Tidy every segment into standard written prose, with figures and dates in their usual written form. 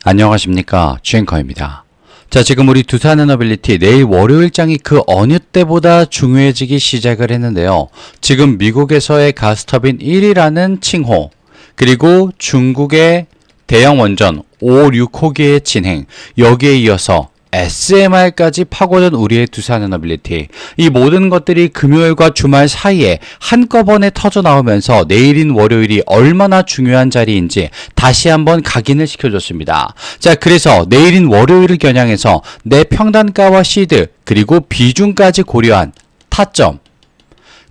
안녕하십니까, 주앵커입니다. 자, 지금 우리 두산에너빌리티 내일 월요일장이 그 어느 때보다 중요해지기 시작을 했는데요. 지금 미국에서의 가스터빈 1위라는 칭호, 그리고 중국의 대형 원전 5, 6호기의 진행, 여기에 이어서 SMR까지 파고든 우리의 두산에너빌리티, 이 모든 것들이 금요일과 주말 사이에 한꺼번에 터져 나오면서 내일인 월요일이 얼마나 중요한 자리인지 다시 한번 각인을 시켜줬습니다. 자, 그래서 내일인 월요일을 겨냥해서 내 평단가와 시드 그리고 비중까지 고려한 타점,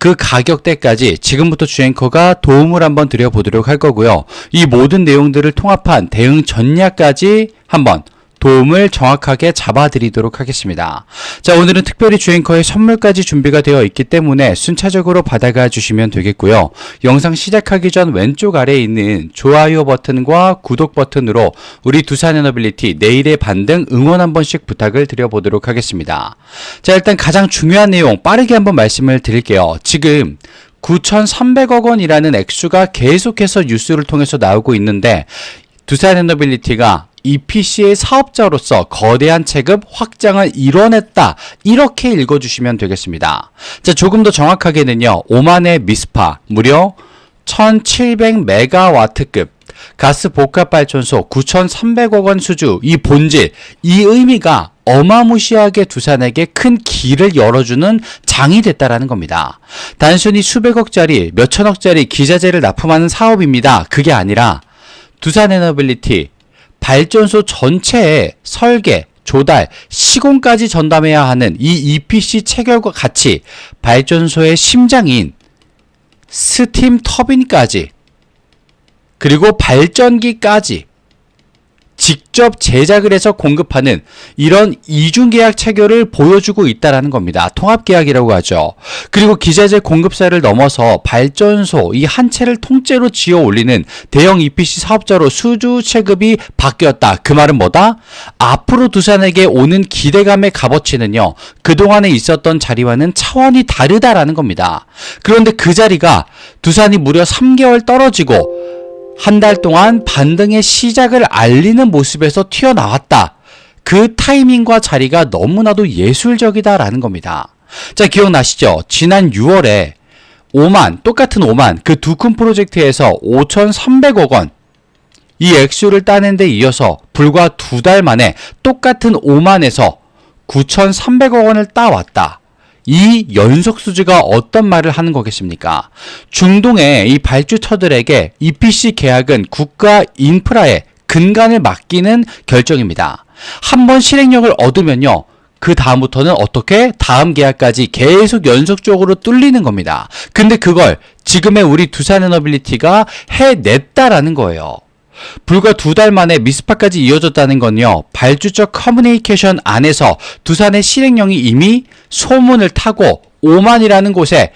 그 가격대까지 지금부터 주앵커가 도움을 한번 드려보도록 할 거고요. 이 모든 내용들을 통합한 대응 전략까지 한번 도움을 정확하게 잡아드리도록 하겠습니다. 자, 오늘은 특별히 주앵커의 선물까지 준비가 되어 있기 때문에 순차적으로 받아가 주시면 되겠고요. 영상 시작하기 전 왼쪽 아래에 있는 좋아요 버튼과 구독 버튼으로 우리 두산에너빌리티 내일의 반등 응원 한 번씩 부탁을 드려보도록 하겠습니다. 자, 일단 가장 중요한 내용 빠르게 한번 말씀을 드릴게요. 지금 9,300억 원이라는 액수가 계속해서 뉴스를 통해서 나오고 있는데, 두산에너빌리티가 EPC의 사업자로서 거대한 체급 확장을 이뤄냈다, 이렇게 읽어주시면 되겠습니다. 자, 조금 더 정확하게는요, 오만의 미스파 무려 1700메가와트급 가스 복합발전소 9,300억 원 수주, 이 본질, 이 의미가 어마무시하게 두산에게 큰 길을 열어주는 장이 됐다라는 겁니다. 단순히 수백억짜리, 몇천억짜리 기자재를 납품하는 사업입니다. 그게 아니라 두산에너빌리티 발전소 전체의 설계, 조달, 시공까지 전담해야 하는 이 EPC 체결과 같이 발전소의 심장인 스팀 터빈까지, 그리고 발전기까지 직접 제작을 해서 공급하는 이런 이중계약 체결을 보여주고 있다는 겁니다. 통합계약이라고 하죠. 그리고 기자재 공급사를 넘어서 발전소 이 한 채를 통째로 지어 올리는 대형 EPC 사업자로 수주 체급이 바뀌었다. 그 말은 뭐다? 앞으로 두산에게 오는 기대감의 값어치는요, 그동안에 있었던 자리와는 차원이 다르다라는 겁니다. 그런데 그 자리가 두산이 무려 3개월 떨어지고 한 달 동안 반등의 시작을 알리는 모습에서 튀어나왔다. 그 타이밍과 자리가 너무나도 예술적이다라는 겁니다. 자, 기억나시죠? 지난 6월에 똑같은 오만, 그 두 큰 프로젝트에서 5,300억 원, 이 액수를 따낸 데 이어서 불과 두 달 만에 똑같은 오만에서 9,300억 원을 따왔다. 이 연속 수주가 어떤 말을 하는 거겠습니까? 중동의 이 발주처들에게 EPC 계약은 국가 인프라에 근간을 맡기는 결정입니다. 한번 실행력을 얻으면요, 그 다음부터는 어떻게 다음 계약까지 계속 연속적으로 뚫리는 겁니다. 근데 그걸 지금의 우리 두산에너빌리티가 해냈다라는 거예요. 불과 두 달 만에 미스파까지 이어졌다는 건요, 발주처 커뮤니케이션 안에서 두산의 실행령이 이미 소문을 타고 오만이라는 곳에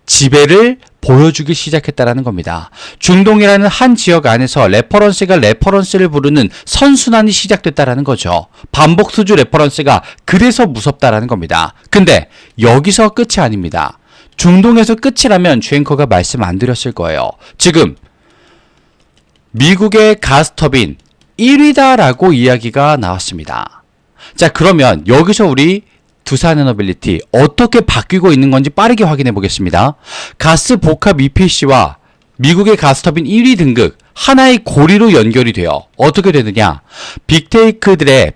지배를 보여주기 시작했다는 겁니다. 중동이라는 한 지역 안에서 레퍼런스가 레퍼런스를 부르는 선순환이 시작됐다는 거죠. 반복 수주 레퍼런스가 그래서 무섭다는 겁니다. 근데 여기서 끝이 아닙니다. 중동에서 끝이라면 주앵커가 말씀 안 드렸을 거예요. 지금 미국의 가스터빈 1위다라고 이야기가 나왔습니다. 자, 그러면 여기서 우리 두산에너빌리티 어떻게 바뀌고 있는 건지 빠르게 확인해 보겠습니다. 가스 복합 EPC와 미국의 가스터빈 1위 등급 하나의 고리로 연결이 돼요. 어떻게 되느냐? 빅테크들의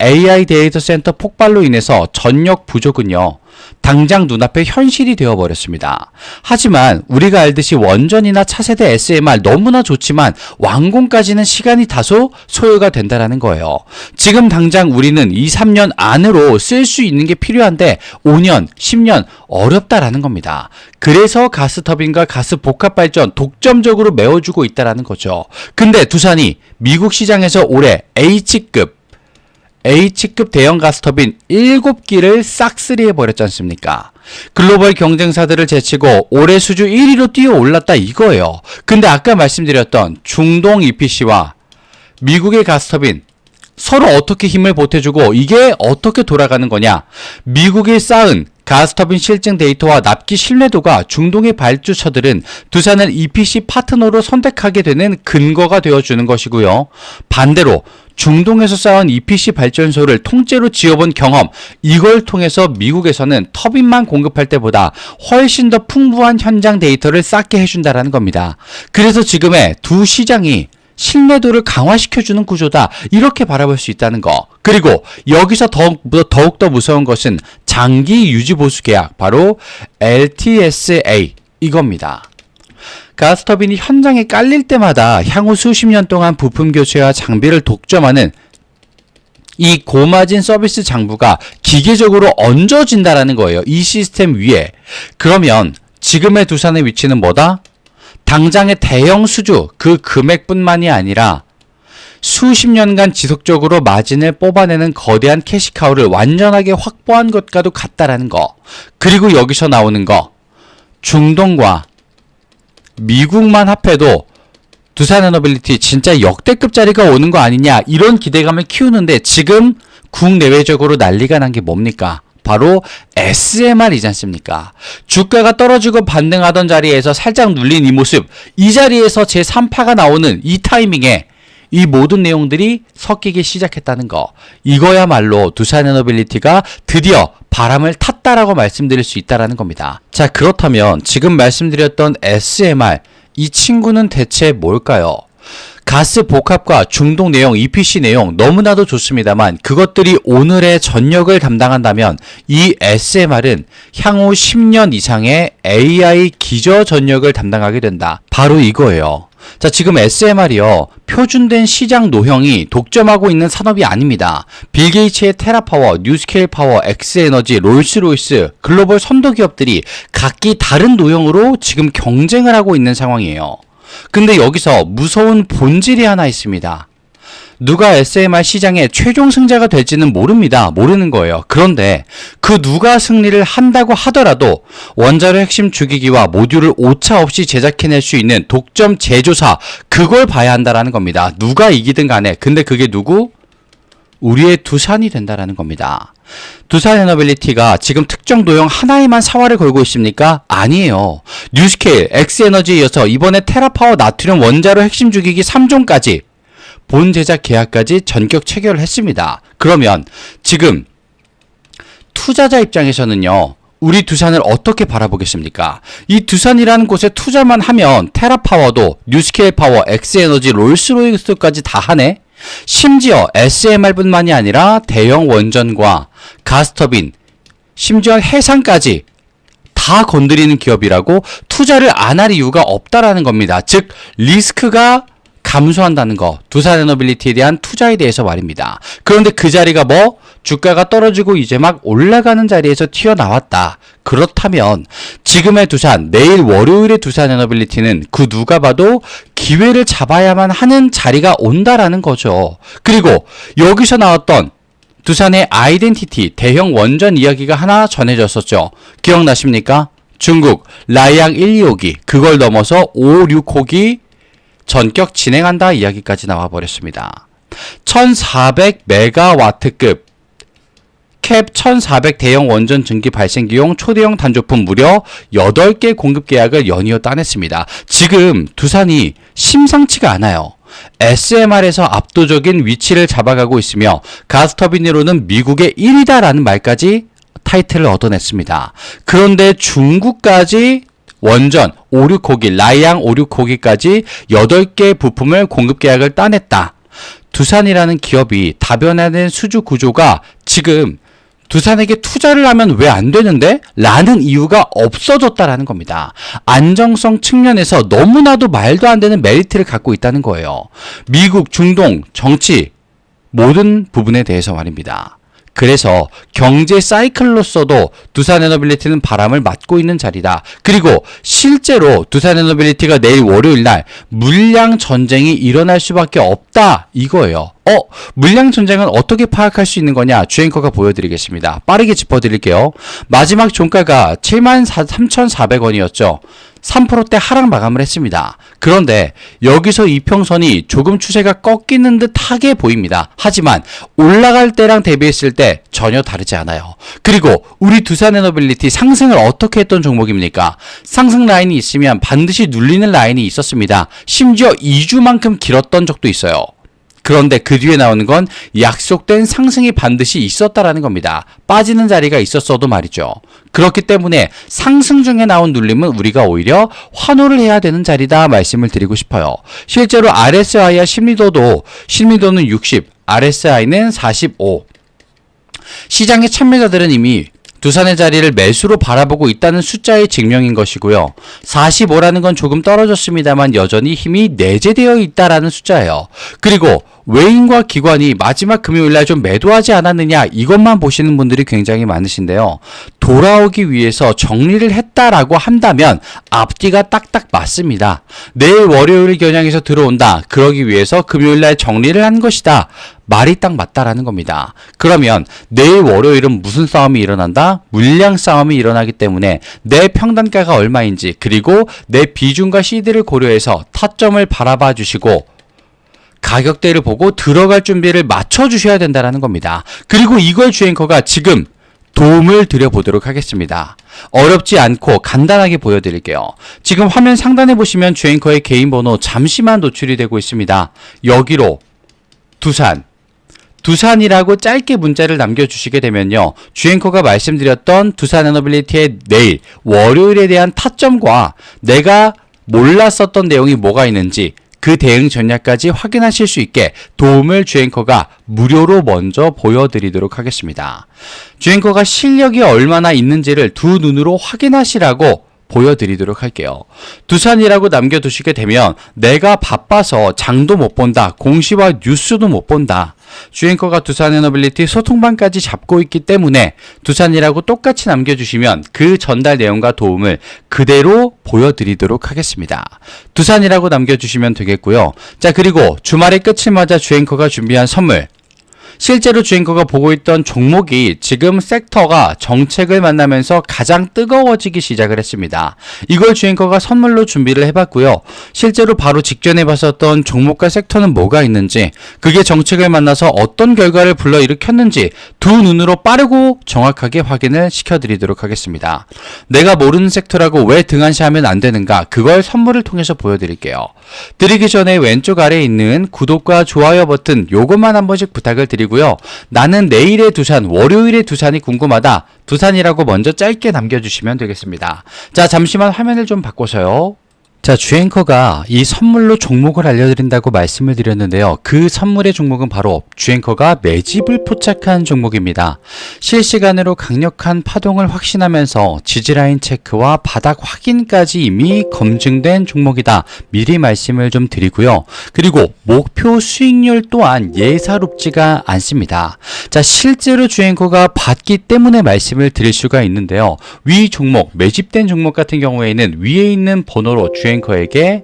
AI 데이터 센터 폭발로 인해서 전력 부족은요, 당장 눈앞에 현실이 되어버렸습니다. 하지만 우리가 알듯이 원전이나 차세대 SMR 너무나 좋지만 완공까지는 시간이 다소 소요가 된다는 거예요. 지금 당장 우리는 2, 3년 안으로 쓸 수 있는 게 필요한데 5년, 10년 어렵다라는 겁니다. 그래서 가스터빈과 가스 복합발전 독점적으로 메워주고 있다는 거죠. 근데 두산이 미국 시장에서 올해 H급 대형 가스터빈 7기를 싹쓸이 해버렸지 않습니까? 글로벌 경쟁사들을 제치고 올해 수주 1위로 뛰어 올랐다 이거예요. 근데 아까 말씀드렸던 중동 EPC와 미국의 가스터빈 서로 어떻게 힘을 보태주고 이게 어떻게 돌아가는 거냐? 미국이 쌓은 가스터빈 실증 데이터와 납기 신뢰도가 중동의 발주처들은 두산을 EPC 파트너로 선택하게 되는 근거가 되어주는 것이고요. 반대로 중동에서 쌓은 EPC 발전소를 통째로 지어본 경험, 이걸 통해서 미국에서는 터빈만 공급할 때보다 훨씬 더 풍부한 현장 데이터를 쌓게 해준다는 겁니다. 그래서 지금의 두 시장이 신뢰도를 강화시켜주는 구조다, 이렇게 바라볼 수 있다는 거. 그리고 여기서 더욱더 무서운 것은 장기 유지보수 계약, 바로 LTSA 이겁니다. 가스터빈이 현장에 깔릴 때마다 향후 수십 년 동안 부품 교체와 장비를 독점하는 이 고마진 서비스 장부가 기계적으로 얹어진다라는 거예요. 이 시스템 위에. 그러면 지금의 두산의 위치는 뭐다? 당장의 대형 수주, 그 금액뿐만이 아니라 수십 년간 지속적으로 마진을 뽑아내는 거대한 캐시카우를 완전하게 확보한 것과도 같다라는 거. 그리고 여기서 나오는 거, 중동과 미국만 합해도 두산에너빌리티 진짜 역대급 자리가 오는 거 아니냐, 이런 기대감을 키우는데 지금 국내외적으로 난리가 난 게 뭡니까? 바로 SMR이지 않습니까? 주가가 떨어지고 반등하던 자리에서 살짝 눌린 이 모습, 이 자리에서 제3파가 나오는 이 타이밍에 이 모든 내용들이 섞이기 시작했다는 거. 이거야말로 두산에너빌리티가 드디어 바람을 탔다라고 말씀드릴 수 있다는 겁니다. 자, 그렇다면 지금 말씀드렸던 SMR, 이 친구는 대체 뭘까요? 가스 복합과 중동 내용, EPC 내용 너무나도 좋습니다만 그것들이 오늘의 전역을 담당한다면 이 SMR은 향후 10년 이상의 AI 기저 전역을 담당하게 된다. 바로 이거예요. 자, 지금 SMR이요, 표준된 시장 노형이 독점하고 있는 산업이 아닙니다. 빌 게이츠의 테라파워, 뉴스케일 파워, 엑스에너지, 롤스로이스, 글로벌 선도 기업들이 각기 다른 노형으로 지금 경쟁을 하고 있는 상황이에요. 근데 여기서 무서운 본질이 하나 있습니다. 누가 SMR 시장의 최종 승자가 될지는 모릅니다. 모르는 거예요. 그런데 그 누가 승리를 한다고 하더라도 원자로 핵심 주기기와 모듈을 오차 없이 제작해낼 수 있는 독점 제조사, 그걸 봐야 한다라는 겁니다. 누가 이기든 간에. 근데 그게 누구? 우리의 두산이 된다라는 겁니다. 두산에너빌리티가 지금 특정 도형 하나에만 사활을 걸고 있습니까? 아니에요. 뉴스케일, 엑스에너지에 이어서 이번에 테라파워 나트륨 원자로 핵심 주기기 3종까지 본 제작 계약까지 전격 체결을 했습니다. 그러면 지금 투자자 입장에서는요, 우리 두산을 어떻게 바라보겠습니까? 이 두산이라는 곳에 투자만 하면 테라파워도, 뉴스케일 파워, 엑스에너지, 롤스로이스까지 다 하네? 심지어 SMR뿐만이 아니라 대형 원전과 가스터빈, 심지어 해상까지 다 건드리는 기업이라고 투자를 안 할 이유가 없다라는 겁니다. 즉 리스크가 감소한다는 거, 두산에너빌리티에 대한 투자에 대해서 말입니다. 그런데 그 자리가 뭐? 주가가 떨어지고 이제 막 올라가는 자리에서 튀어나왔다. 그렇다면 지금의 두산, 내일 월요일의 두산에너빌리티는 그 누가 봐도 기회를 잡아야만 하는 자리가 온다라는 거죠. 그리고 여기서 나왔던 두산의 아이덴티티 대형 원전 이야기가 하나 전해졌었죠. 기억나십니까? 중국 라이앙 1, 2호기, 그걸 넘어서 5, 6호기 전격 진행한다 이야기까지 나와버렸습니다. 1400메가와트급 캡 1400 대형 원전 증기 발생기용 초대형 단조품 무려 8개 공급 계약을 연이어 따냈습니다. 지금 두산이 심상치가 않아요. SMR에서 압도적인 위치를 잡아가고 있으며 가스터빈으로는 미국의 1위다라는 말까지 타이틀을 얻어냈습니다. 그런데 중국까지 원전 5, 6호기, 라이앙 5, 6호기까지 8개 부품을 공급 계약을 따냈다. 두산이라는 기업이 다변화된 수주 구조가 지금 두산에게 투자를 하면 왜 안 되는데? 라는 이유가 없어졌다라는 겁니다. 안정성 측면에서 너무나도 말도 안 되는 메리트를 갖고 있다는 거예요. 미국, 중동, 정치 모든 부분에 대해서 말입니다. 그래서 경제 사이클로서도 두산에너빌리티는 바람을 맞고 있는 자리다. 그리고 실제로 두산에너빌리티가 내일 월요일 날 물량 전쟁이 일어날 수밖에 없다 이거예요. 물량 전쟁은 어떻게 파악할 수 있는 거냐? 주앵커가 보여드리겠습니다. 빠르게 짚어드릴게요. 마지막 종가가 73,400원이었죠. 3%대 하락 마감을 했습니다. 그런데 여기서 이평선이 조금 추세가 꺾이는 듯하게 보입니다. 하지만 올라갈 때랑 대비했을 때 전혀 다르지 않아요. 그리고 우리 두산에너빌리티 상승을 어떻게 했던 종목입니까? 상승 라인이 있으면 반드시 눌리는 라인이 있었습니다. 심지어 2주만큼 길었던 적도 있어요. 그런데 그 뒤에 나오는 건 약속된 상승이 반드시 있었다라는 겁니다. 빠지는 자리가 있었어도 말이죠. 그렇기 때문에 상승 중에 나온 눌림은 우리가 오히려 환호를 해야 되는 자리다 말씀을 드리고 싶어요. 실제로 RSI와 심리도는 60, RSI는 45. 시장의 참여자들은 이미 두산의 자리를 매수로 바라보고 있다는 숫자의 증명인 것이고요. 45라는 건 조금 떨어졌습니다만 여전히 힘이 내재되어 있다라는 숫자예요. 그리고 외인과 기관이 마지막 금요일날 좀 매도하지 않았느냐 이것만 보시는 분들이 굉장히 많으신데요. 돌아오기 위해서 정리를 했다라고 한다면 앞뒤가 딱딱 맞습니다. 내일 월요일 겨냥해서 들어온다. 그러기 위해서 금요일날 정리를 한 것이다. 말이 딱 맞다라는 겁니다. 그러면 내일 월요일은 무슨 싸움이 일어난다? 물량 싸움이 일어나기 때문에 내 평단가가 얼마인지 그리고 내 비중과 시드를 고려해서 타점을 바라봐 주시고 가격대를 보고 들어갈 준비를 맞춰주셔야 된다는 겁니다. 그리고 이걸 주앵커가 지금 도움을 드려보도록 하겠습니다. 어렵지 않고 간단하게 보여드릴게요. 지금 화면 상단에 보시면 주앵커의 개인 번호 잠시만 노출이 되고 있습니다. 여기로 두산이라고 짧게 문자를 남겨주시게 되면요. 주앵커가 말씀드렸던 두산에너빌리티의 내일 월요일에 대한 타점과 내가 몰랐었던 내용이 뭐가 있는지 그 대응 전략까지 확인하실 수 있게 도움을 주앵커가 무료로 먼저 보여드리도록 하겠습니다. 주앵커가 실력이 얼마나 있는지를 두 눈으로 확인하시라고 보여드리도록 할게요. 두산이라고 남겨두시게 되면 내가 바빠서 장도 못 본다, 공시와 뉴스도 못 본다. 주앵커가 두산에너빌리티 소통방까지 잡고 있기 때문에 두산이라고 똑같이 남겨주시면 그 전달 내용과 도움을 그대로 보여드리도록 하겠습니다. 두산이라고 남겨주시면 되겠고요. 자, 그리고 주말의 끝을 맞아 주앵커가 준비한 선물. 실제로 주앵커가 보고 있던 종목이 지금 섹터가 정책을 만나면서 가장 뜨거워지기 시작을 했습니다. 이걸 주앵커가 선물로 준비를 해봤고요. 실제로 바로 직전에 봤었던 종목과 섹터는 뭐가 있는지, 그게 정책을 만나서 어떤 결과를 불러일으켰는지 두 눈으로 빠르고 정확하게 확인을 시켜드리도록 하겠습니다. 내가 모르는 섹터라고 왜 등한시하면 안 되는가, 그걸 선물을 통해서 보여드릴게요. 드리기 전에 왼쪽 아래에 있는 구독과 좋아요 버튼 요것만 한 번씩 부탁을 드리고요. 나는 내일의 두산, 월요일의 두산이 궁금하다. 두산이라고 먼저 짧게 남겨주시면 되겠습니다. 자, 잠시만 화면을 좀 바꿔서요. 자, 주앵커가 이 선물로 종목을 알려드린다고 말씀을 드렸는데요. 그 선물의 종목은 바로 주앵커가 매집을 포착한 종목입니다. 실시간으로 강력한 파동을 확신하면서 지지라인 체크와 바닥 확인까지 이미 검증된 종목이다. 미리 말씀을 좀 드리고요. 그리고 목표 수익률 또한 예사롭지가 않습니다. 자, 실제로 주앵커가 봤기 때문에 말씀을 드릴 수가 있는데요. 위 종목, 매집된 종목 같은 경우에는 위에 있는 번호로 주앵커에게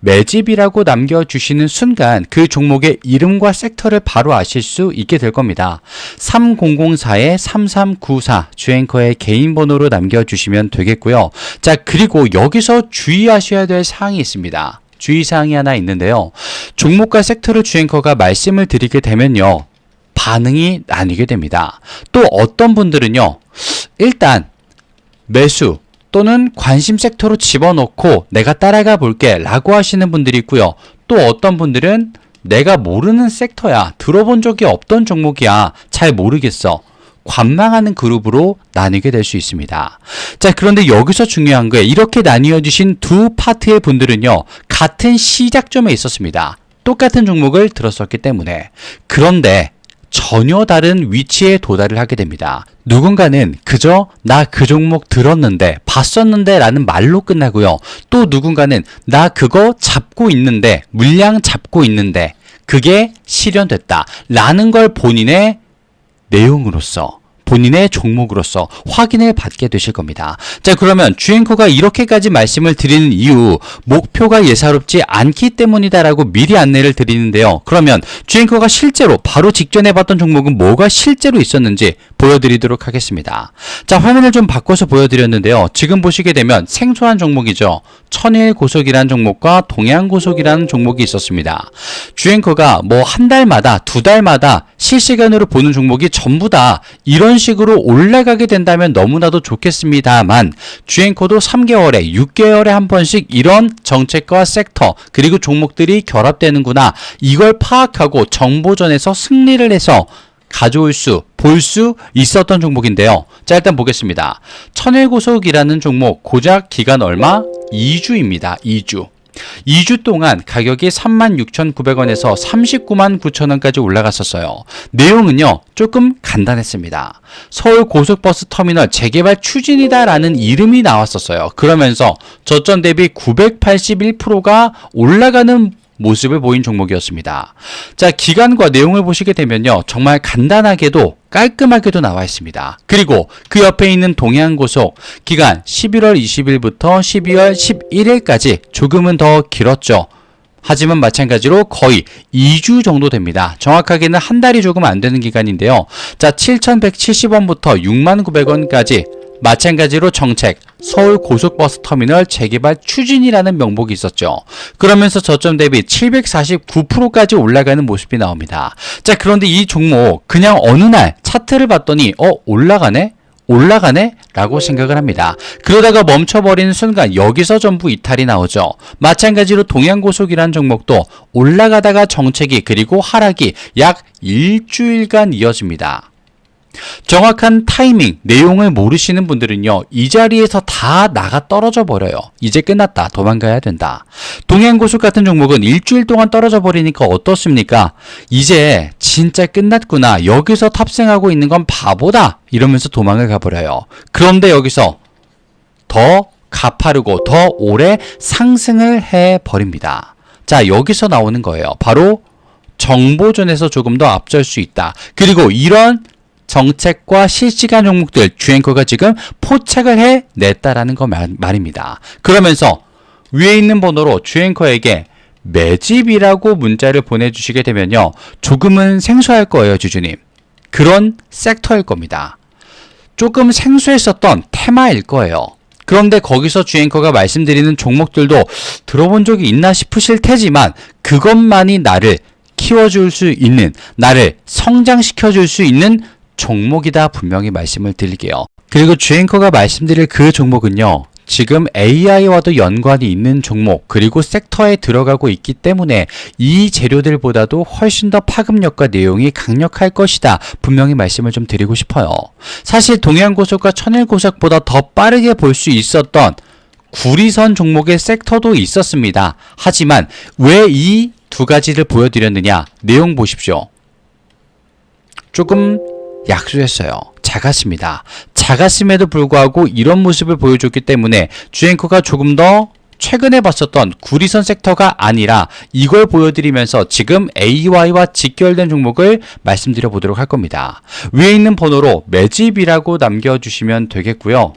매집이라고 남겨주시는 순간 그 종목의 이름과 섹터를 바로 아실 수 있게 될 겁니다. 3004-3394 주앵커의 개인 번호로 남겨주시면 되겠고요. 자, 그리고 여기서 주의하셔야 될 사항이 있습니다. 주의사항이 하나 있는데요. 종목과 섹터를 주앵커가 말씀을 드리게 되면요, 반응이 나뉘게 됩니다. 또 어떤 분들은요, 일단 매수 또는 관심 섹터로 집어넣고 내가 따라가 볼게 라고 하시는 분들이 있고요. 또 어떤 분들은 내가 모르는 섹터야, 들어본 적이 없던 종목이야, 잘 모르겠어, 관망하는 그룹으로 나뉘게 될 수 있습니다. 자, 그런데 여기서 중요한 거예요. 이렇게 나뉘어 주신 두 파트의 분들은요, 같은 시작점에 있었습니다. 똑같은 종목을 들었었기 때문에. 그런데 전혀 다른 위치에 도달을 하게 됩니다. 누군가는 그저 나 그 종목 들었는데, 봤었는데 라는 말로 끝나고요. 또 누군가는 나 그거 잡고 있는데, 물량 잡고 있는데 그게 실현됐다 라는 걸 본인의 내용으로서 본인의 종목으로서 확인을 받게 되실 겁니다. 자, 그러면 주앵커가 이렇게까지 말씀을 드리는 이유, 목표가 예사롭지 않기 때문이다라고 미리 안내를 드리는데요. 그러면 주앵커가 실제로 바로 직전에 봤던 종목은 뭐가 실제로 있었는지 보여드리도록 하겠습니다. 자, 화면을 좀 바꿔서 보여드렸는데요. 지금 보시게 되면 생소한 종목이죠. 천일고속이라는 종목과 동양고속이라는 종목이 있었습니다. 주앵커가 뭐 한 달마다, 두 달마다 실시간으로 보는 종목이 전부 다 이런 식으로 올라가게 된다면 너무나도 좋겠습니다만, 주앵커도 3개월에, 6개월에 한 번씩 이런 정책과 섹터, 그리고 종목들이 결합되는구나, 이걸 파악하고 정보전에서 승리를 해서 가져올 수, 볼 수 있었던 종목인데요. 자, 일단 보겠습니다. 천일고속이라는 종목, 고작 기간 얼마? 2주입니다. 2주. 2주 동안 가격이 36,900원에서 399,900원까지 올라갔었어요. 내용은요, 조금 간단했습니다. 서울 고속버스 터미널 재개발 추진이다라는 이름이 나왔었어요. 그러면서 저점 대비 981%가 올라가는 모습을 보인 종목이었습니다. 자, 기간과 내용을 보시게 되면요, 정말 간단하게도 깔끔하게도 나와 있습니다. 그리고 그 옆에 있는 동양고속 기간 11월 20일부터 12월 11일까지 조금은 더 길었죠. 하지만 마찬가지로 거의 2주 정도 됩니다. 정확하게는 한 달이 조금 안 되는 기간인데요. 자, 7,170원부터 69,000원까지 마찬가지로 정책, 서울 고속버스 터미널 재개발 추진이라는 명목이 있었죠. 그러면서 저점 대비 749%까지 올라가는 모습이 나옵니다. 자, 그런데 이 종목 그냥 어느 날 차트를 봤더니 올라가네? 올라가네? 라고 생각을 합니다. 그러다가 멈춰버리는 순간 여기서 전부 이탈이 나오죠. 마찬가지로 동양고속이라는 종목도 올라가다가 정책이, 그리고 하락이 약 일주일간 이어집니다. 정확한 타이밍, 내용을 모르시는 분들은요, 이 자리에서 다 나가 떨어져 버려요. 이제 끝났다, 도망가야 된다. 동양고속 같은 종목은 일주일 동안 떨어져 버리니까 어떻습니까? 이제 진짜 끝났구나, 여기서 탑승하고 있는 건 바보다, 이러면서 도망을 가버려요. 그런데 여기서 더 가파르고 더 오래 상승을 해버립니다. 자, 여기서 나오는 거예요. 바로 정보전에서 조금 더 앞설 수 있다. 그리고 이런 정책과 실시간 종목들 주앵커가 지금 포착을 해냈다라는 거 말입니다. 그러면서 위에 있는 번호로 주앵커에게 매집이라고 문자를 보내주시게 되면요, 조금은 생소할 거예요. 주주님, 그런 섹터일 겁니다. 조금 생소했었던 테마일 거예요. 그런데 거기서 주앵커가 말씀드리는 종목들도 들어본 적이 있나 싶으실 테지만, 그것만이 나를 키워줄 수 있는, 나를 성장시켜줄 수 있는 종목이다, 분명히 말씀을 드릴게요. 그리고 주앵커가 말씀드릴 그 종목은요, 지금 AI와도 연관이 있는 종목, 그리고 섹터에 들어가고 있기 때문에 이 재료들보다도 훨씬 더 파급력과 내용이 강력할 것이다, 분명히 말씀을 좀 드리고 싶어요. 사실 동양고속과 천일고속보다 더 빠르게 볼 수 있었던 구리선 종목의 섹터도 있었습니다. 하지만 왜 이 두 가지를 보여드렸느냐, 내용 보십시오. 조금 약소했어요. 작았습니다. 작았음에도 불구하고 이런 모습을 보여줬기 때문에 주앵커가 조금 더 최근에 봤었던 구리선 섹터가 아니라 이걸 보여드리면서 지금 AY와 직결된 종목을 말씀드려 보도록 할 겁니다. 위에 있는 번호로 매집이라고 남겨주시면 되겠고요.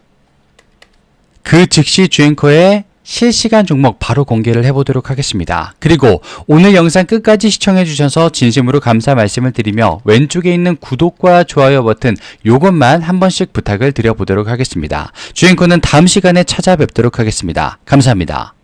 그 즉시 주앵커의 실시간 종목 바로 공개를 해보도록 하겠습니다. 그리고 오늘 영상 끝까지 시청해주셔서 진심으로 감사 말씀을 드리며, 왼쪽에 있는 구독과 좋아요 버튼 요것만 한 번씩 부탁을 드려보도록 하겠습니다. 주앵커는 다음 시간에 찾아뵙도록 하겠습니다. 감사합니다.